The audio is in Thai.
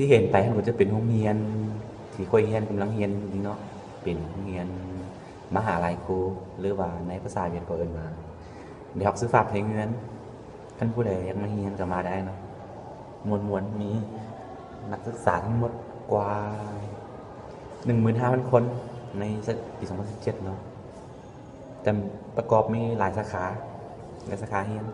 ที่เห็นไปมันก็จะเป็นโรงเรียนที่ค่อยเรียนกำลังเรียนอยู่นี่เนาะเป็นโรงเรียนมหาลัยครูหรือว่าในภาษาเวียดก็เอิ้นว่าเดี๋ยวซื้อฝากเพลงเงินท่านผู้ใดอยากมาเรียนก็มาได้เนาะมวนๆมีนักศึกษาทั้งหมดกว่า 15,000 คนในปี 2017 เนาะแต่ประกอบมีหลายสาขาหลายสาขาเรียน